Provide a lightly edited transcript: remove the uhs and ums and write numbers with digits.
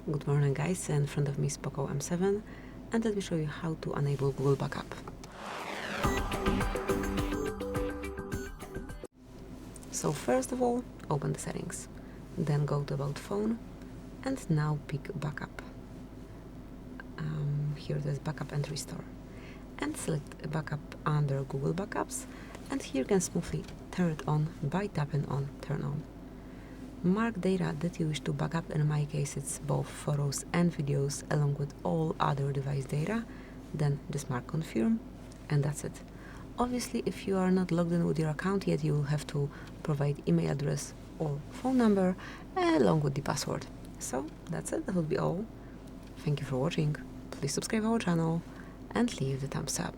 Good morning guys, in front of me is POCO M7 and let me show you how to enable Google Backup. So first of all, open the settings, then go to About Phone and now pick Backup. Here it is Backup and Restore. And select Backup under Google Backups, and here you can smoothly turn it on by tapping on Turn On. Mark data that you wish to backup. In my case it's both photos and videos along with all other device data. Then just mark Confirm and that's it. Obviously if you are not logged in with your account yet, you will have to provide email address or phone number along with the password. So that's it, that will be all. Thank you for watching. Please subscribe our channel and leave the thumbs up.